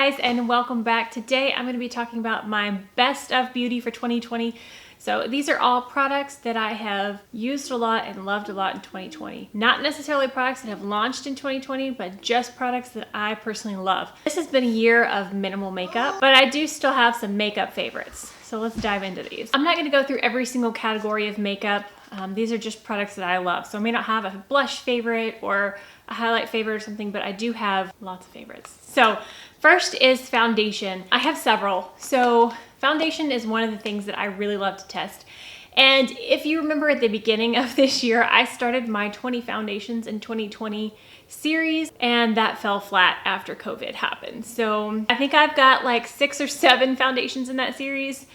guys, and welcome back. Today I'm going to be talking about my best of beauty for 2020. So these are all products that I have used a lot and loved a lot in 2020. Not necessarily products that have launched in 2020, but just products that I personally love. This has been a year of minimal makeup, but I do still have some makeup favorites. So let's dive into these. I'm not going to go through every single category of makeup. These are just products that I love. So I may not have a blush favorite or a highlight favorite or something, but I do have lots of favorites. So first is foundation. I have several. So foundation is one of the things that I really love to test. And if you remember at the beginning of this year, I started my 20 foundations in 2020 series, and that fell flat after COVID happened. So I think I've got like 6 or 7 foundations in that series.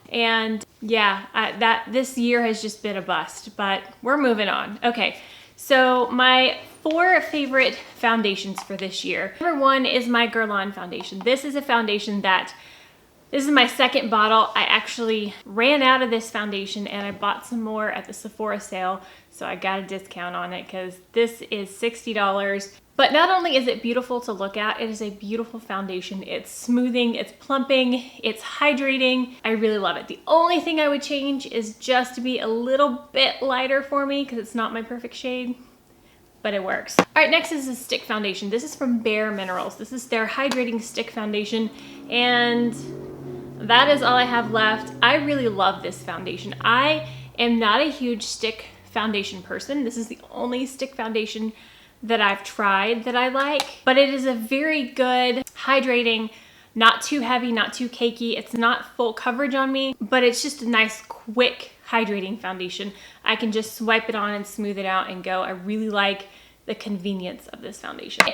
And yeah, this year has just been a bust, but we're moving on. Okay, so my 4 favorite foundations for this year. Number 1 is my Guerlain foundation. This is a foundation this is my second bottle. I actually ran out of this foundation and I bought some more at the Sephora sale, so I got a discount on it because this is $60. But not only is it beautiful to look at, it is a beautiful foundation. It's smoothing, it's plumping, it's hydrating. I really love it. The only thing I would change is just to be a little bit lighter for me because it's not my perfect shade, but it works. All right, next is a stick foundation. This is from Bare Minerals. This is their hydrating stick foundation, and that is all I have left. I really love this foundation. I am not a huge stick foundation person. This is the only stick foundation that I've tried that I like, but it is a very good hydrating, not too heavy, not too cakey. It's not full coverage on me, but it's just a nice quick hydrating foundation. I can just swipe it on and smooth it out and go. I really like the convenience of this foundation.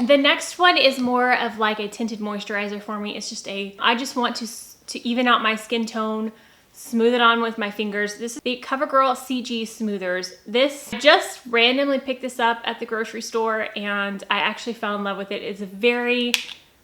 The next one is more of like a tinted moisturizer for me. It's just I just want to even out my skin tone, smooth it on with my fingers. This is the Covergirl CG Smoothers. I just randomly picked this up at the grocery store and I actually fell in love with it. It's a very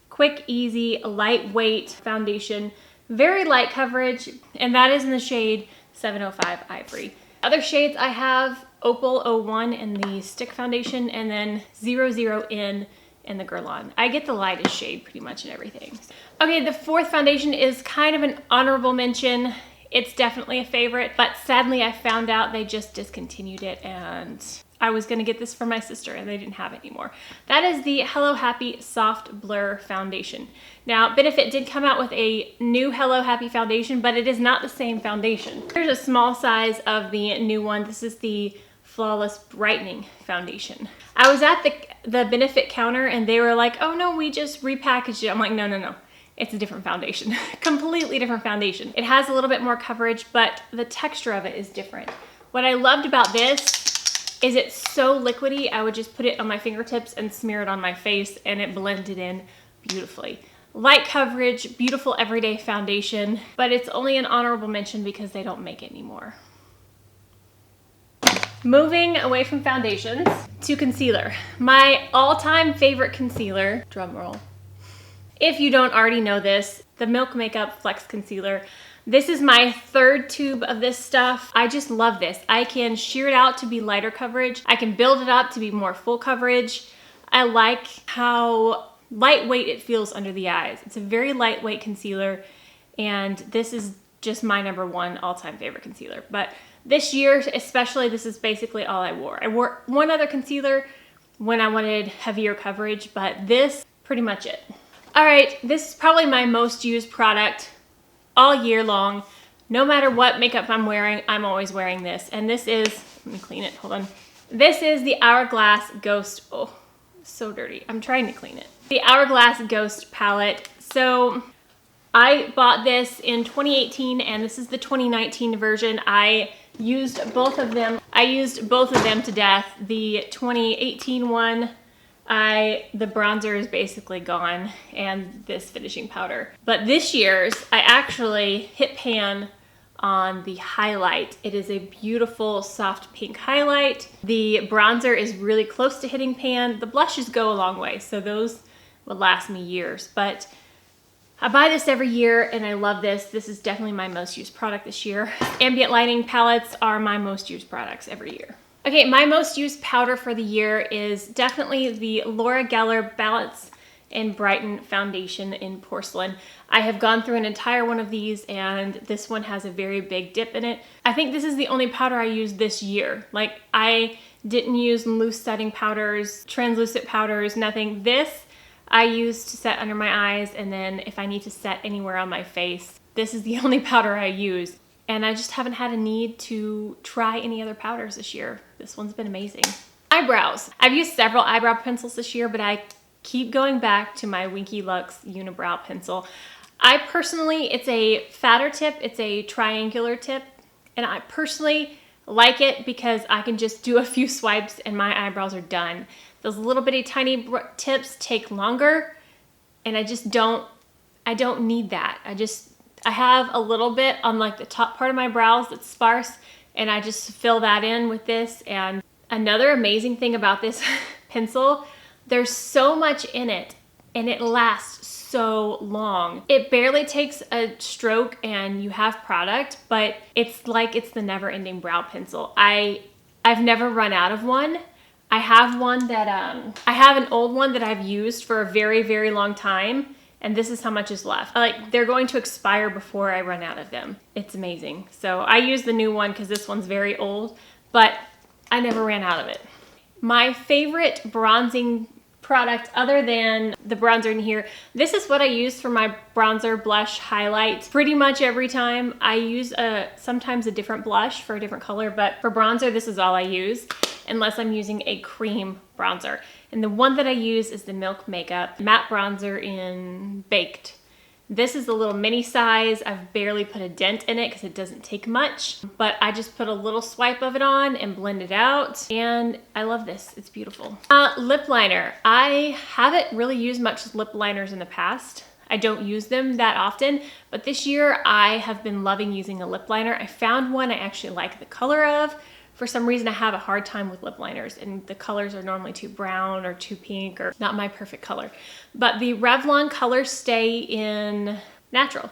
quick, easy, lightweight foundation, very light coverage, and that is in the shade 705 Ivory. Other shades I have Opal 01 in the stick foundation and then 00N in the Guerlain. I get the lightest shade pretty much in everything. Okay, the 4th foundation is kind of an honorable mention. It's definitely a favorite, but sadly I found out they just discontinued it and I was gonna get this for my sister and they didn't have it anymore. That is the Hello Happy Soft Blur Foundation. Now, Benefit did come out with a new Hello Happy foundation, but it is not the same foundation. Here's a small size of the new one. This is the Flawless Brightening Foundation. I was at the Benefit counter and they were like, oh no, we just repackaged it. I'm like, no. It's a different foundation, completely different foundation. It has a little bit more coverage, but the texture of it is different. What I loved about this is it's so liquidy. I would just put it on my fingertips and smear it on my face and it blended in beautifully. Light coverage, beautiful everyday foundation, but it's only an honorable mention because they don't make it anymore. Moving away from foundations to concealer. My all-time favorite concealer, drum roll. If you don't already know this, the Milk Makeup Flex Concealer. This is my 3rd tube of this stuff. I just love this. I can sheer it out to be lighter coverage. I can build it up to be more full coverage. I like how lightweight it feels under the eyes. It's a very lightweight concealer, and this is just my number 1 all-time favorite concealer. But this year, especially, this is basically all I wore. I wore one other concealer when I wanted heavier coverage, but this, pretty much it. All right, this is probably my most used product all year long. No matter what makeup I'm wearing, I'm always wearing this. And this is, let me clean it, hold on. This is the Hourglass Ghost, oh, so dirty. I'm trying to clean it. The Hourglass Ghost palette. So I bought this in 2018 and this is the 2019 version. I used both of them. I used both of them to death. The 2018 one, the bronzer is basically gone and this finishing powder. But this year's, I actually hit pan on the highlight. It is a beautiful soft pink highlight. The bronzer is really close to hitting pan. The blushes go a long way, so those will last me years. But I buy this every year and I love this. This is definitely my most used product this year. Ambient lighting palettes are my most used products every year. Okay, my most used powder for the year is definitely the Laura Geller Balance in Brighten foundation in porcelain. I have gone through an entire one of these, and this one has a very big dip in it. I think this is the only powder I used this year. Like, I didn't use loose setting powders, translucent powders, nothing. This I use to set under my eyes, and then if I need to set anywhere on my face, this is the only powder I use. And I just haven't had a need to try any other powders this year. This one's been amazing. Eyebrows. I've used several eyebrow pencils this year, but I keep going back to my Winky Lux Uni-Brow pencil. I personally, it's a fatter tip, it's a triangular tip, and I personally like it because I can just do a few swipes and my eyebrows are done. Those little bitty tiny tips take longer, and I don't need that. I have a little bit on like the top part of my brows that's sparse, and I just fill that in with this. And another amazing thing about this pencil, there's so much in it and it lasts so long. It barely takes a stroke and you have product, but it's like it's the never-ending brow pencil. I've never run out of one. I have one that, I have an old one that I've used for a very, very long time, and this is how much is left. Like, they're going to expire before I run out of them. It's amazing. So I use the new one because this one's very old, but I never ran out of it. My favorite bronzing product other than the bronzer in here, this is what I use for my bronzer, blush, highlight pretty much every time. I use sometimes a different blush for a different color, but for bronzer, this is all I use unless I'm using a cream bronzer. And the one that I use is the Milk Makeup matte bronzer in Baked. This is a little mini size. I've barely put a dent in it because it doesn't take much, but I just put a little swipe of it on and blend it out, and I love this. It's beautiful. Lip liner. I haven't really used much lip liners in the past. I don't use them that often, but this year I have been loving using a lip liner. I found one I actually like the color of. For some reason, I have a hard time with lip liners, and the colors are normally too brown or too pink or not my perfect color. But the Revlon Colorstay in Natural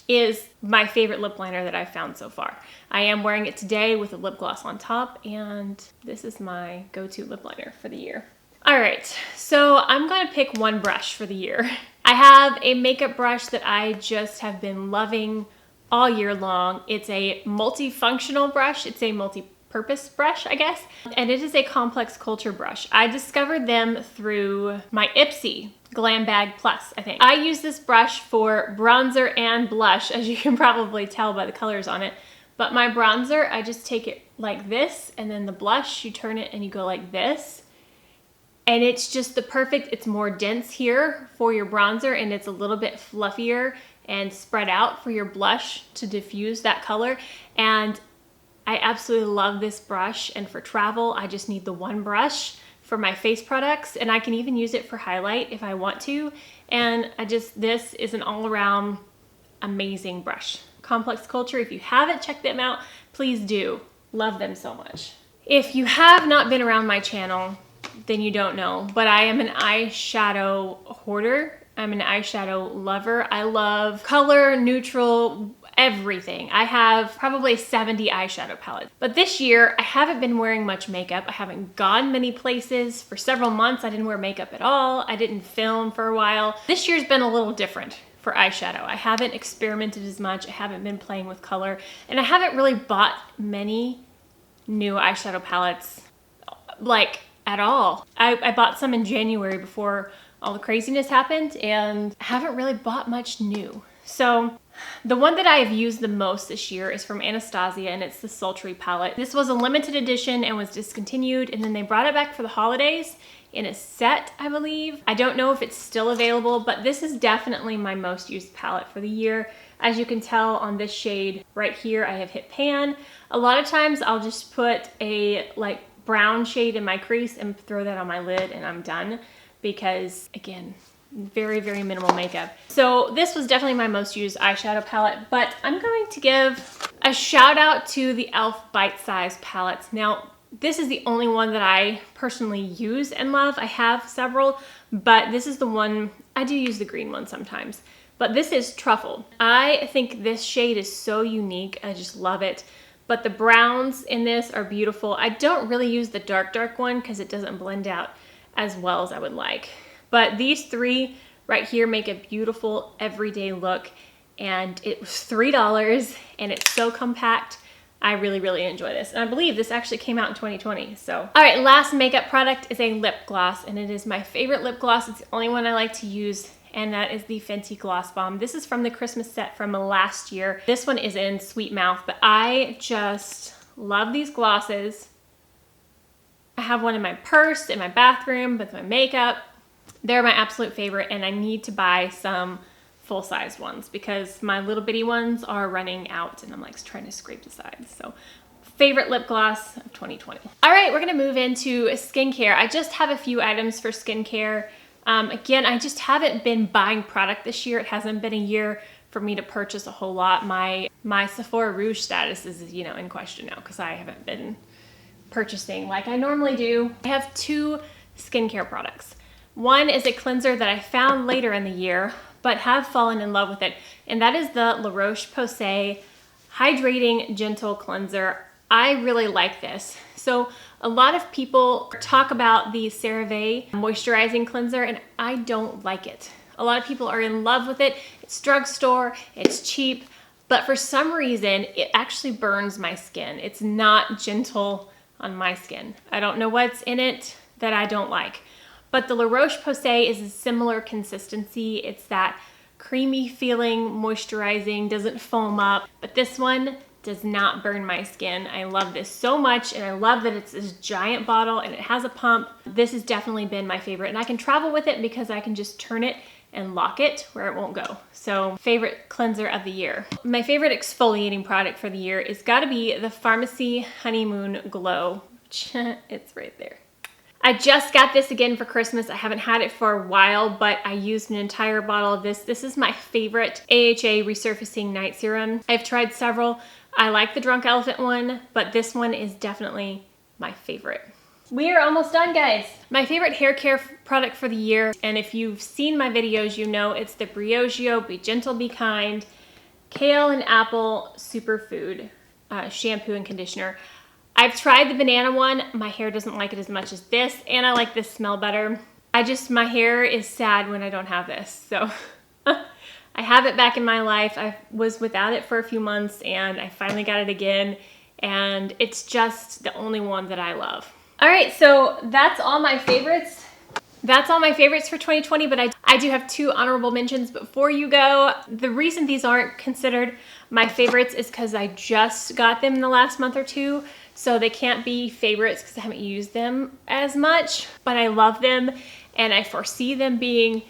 is my favorite lip liner that I've found so far. I am wearing it today with a lip gloss on top, and this is my go-to lip liner for the year. All right, so I'm gonna pick one brush for the year. I have a makeup brush that I just have been loving all year long. It's a multifunctional brush. It's a multi-purpose brush, I guess, and it is a complex culture brush. I discovered them through my Ipsy Glam Bag Plus, I think. I use this brush for bronzer and blush, as you can probably tell by the colors on it. But my bronzer, I just take it like this, and then the blush, you turn it and you go like this. And it's just the perfect, it's more dense here for your bronzer, and it's a little bit fluffier and spread out for your blush to diffuse that color. And I absolutely love this brush, and for travel, I just need the one brush for my face products, and I can even use it for highlight if I want to. And this is an all-around amazing brush. Complex Culture, if you haven't checked them out, please do. Love them so much. If you have not been around my channel, then you don't know, but I am an eyeshadow hoarder. I'm an eyeshadow lover. I love color, neutral, everything. I have probably 70 eyeshadow palettes. But this year, I haven't been wearing much makeup. I haven't gone many places. For several months, I didn't wear makeup at all. I didn't film for a while. This year's been a little different for eyeshadow. I haven't experimented as much. I haven't been playing with color. And I haven't really bought many new eyeshadow palettes, like, at all. I bought some in January before all the craziness happened, and I haven't really bought much new. So the one that I have used the most this year is from Anastasia, and it's the Sultry palette. This was a limited edition and was discontinued, and then they brought it back for the holidays in a set, I believe. I don't know if it's still available, but this is definitely my most used palette for the year. As you can tell on this shade right here, I have hit pan. A lot of times I'll just put a like brown shade in my crease and throw that on my lid, and I'm done, because again, very, very minimal makeup. So this was definitely my most used eyeshadow palette, but I'm going to give a shout out to the e.l.f. Bite Size palettes. Now, this is the only one that I personally use and love. I have several, but this is the one, I do use the green one sometimes, but this is Truffle. I think this shade is so unique. I just love it. But the browns in this are beautiful. I don't really use the dark one because it doesn't blend out as well as I would like. But these three right here make a beautiful everyday look, and it was $3 and it's so compact. I really, really enjoy this. And I believe this actually came out in 2020, so. All right, last makeup product is a lip gloss, and it is my favorite lip gloss. It's the only one I like to use, and that is the Fenty Gloss Bomb. This is from the Christmas set from last year. This one is in Sweet Mouth, but I just love these glosses. I have one in my purse, in my bathroom, with my makeup. They're my absolute favorite, and I need to buy some full-size ones because my little bitty ones are running out and I'm like trying to scrape the sides. So favorite lip gloss of 2020. All right, we're gonna move into skincare. I just have a few items for skincare. Again, I just haven't been buying product this year. It hasn't been a year for me to purchase a whole lot. My Sephora Rouge status is, you know, in question now because I haven't been purchasing like I normally do. I have two skincare products. One is a cleanser that I found later in the year, but have fallen in love with it. And that is the LaRoche-Posay Hydrating Gentle Cleanser. I really like this. So a lot of people talk about the CeraVe moisturizing cleanser, and I don't like it. A lot of people are in love with it. It's drugstore, it's cheap, but for some reason, it actually burns my skin. It's not gentle on my skin. I don't know what's in it that I don't like. But the LaRoche-Posay is a similar consistency. It's that creamy feeling, moisturizing, doesn't foam up. But this one does not burn my skin. I love this so much, and I love that it's this giant bottle and it has a pump. This has definitely been my favorite, and I can travel with it because I can just turn it and lock it where it won't go. So favorite cleanser of the year. My favorite exfoliating product for the year is gotta be the Farmacy Honeymoon Glow. It's right there. I just got this again for Christmas. I haven't had it for a while, but I used an entire bottle of this. This is my favorite AHA Resurfacing Night Serum. I've tried several. I like the Drunk Elephant one, but this one is definitely my favorite. We are almost done, guys. My favorite hair care product for the year, and if you've seen my videos, you know it's the Briogeo Be Gentle, Be Kind Kale and Apple Superfood shampoo and conditioner. I've tried the banana one. My hair doesn't like it as much as this, and I like this smell better. My hair is sad when I don't have this, so I have it back in my life. I was without it for a few months, and I finally got it again, and it's just the only one that I love. All right, so that's all my favorites. That's all my favorites for 2020, but I do have two honorable mentions before you go. The reason these aren't considered my favorites is because I just got them in the last month or two, so they can't be favorites because I haven't used them as much, but I love them and I foresee them being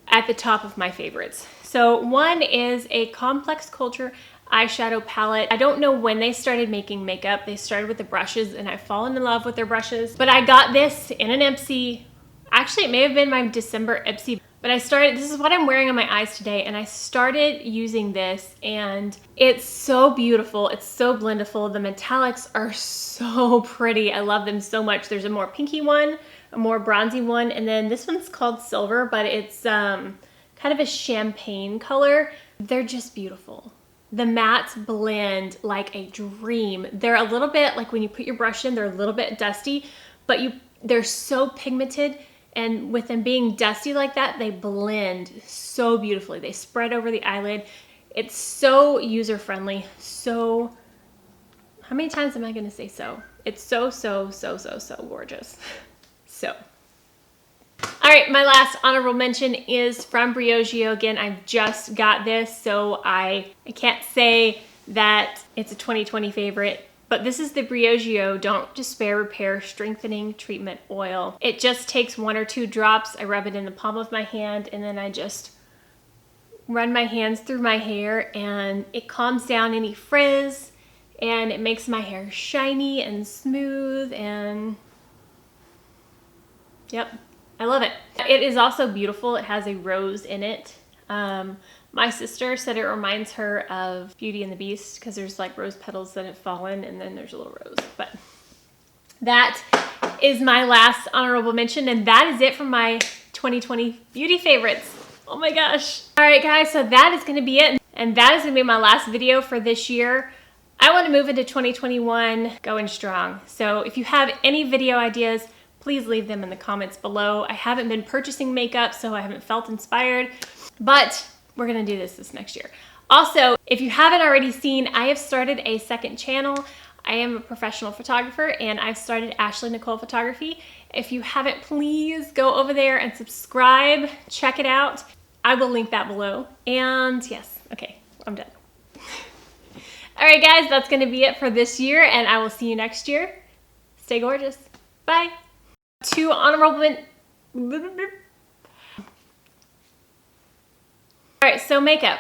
at the top of my favorites. So one is a Complex Culture eyeshadow palette. I don't know when they started making makeup. They started with the brushes, and I've fallen in love with their brushes, but I got this in an Ipsy. Actually, it may have been my December Ipsy, but this is what I'm wearing on my eyes today, and I started using this, and it's so beautiful. It's so blendable. The metallics are so pretty. I love them so much. There's a more pinky one, a more bronzy one, and then this one's called Silver, but it's kind of a champagne color. They're just beautiful. The mattes blend like a dream. They're a little bit, like when you put your brush in, they're a little bit dusty, but they're so pigmented. And with them being dusty like that, they blend so beautifully. They spread over the eyelid. It's so user-friendly. So, how many times am I gonna say so? It's so gorgeous. So. All right, my last honorable mention is from Briogeo. Again, I just got this, so I can't say that it's a 2020 favorite. But this is the Briogeo Don't Despair Repair Strengthening Treatment Oil. It just takes 1 or 2 drops. I rub it in the palm of my hand, and then I just run my hands through my hair, and it calms down any frizz, and it makes my hair shiny and smooth, and yep, I love it. It is also beautiful. It has a rose in it. My sister said it reminds her of Beauty and the Beast because there's like rose petals that have fallen and then there's a little rose. But that is my last honorable mention, and that is it from my 2020 beauty favorites. Oh my gosh. All right, guys, so that is going to be it. And that is going to be my last video for this year. I want to move into 2021 going strong. So if you have any video ideas, please leave them in the comments below. I haven't been purchasing makeup, so I haven't felt inspired, but we're gonna do this next year. Also, if you haven't already seen, I have started a second channel. I am a professional photographer and I've started Ashley Nicole Photography. If you haven't, please go over there and subscribe, check it out. I will link that below. And yes, okay, I'm done. All right, guys, that's gonna be it for this year and I will see you next year. Stay gorgeous. Bye. Two honorable All right, so makeup.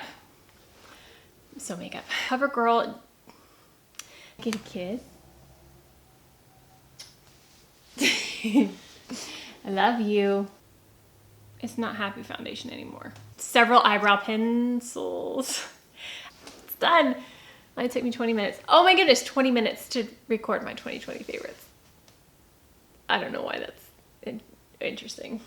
Covergirl, get a kiss. I love you. It's not Happy Foundation anymore. Several eyebrow pencils. It's done. It took me 20 minutes. Oh my goodness, 20 minutes to record my 2020 favorites. I don't know why that's interesting.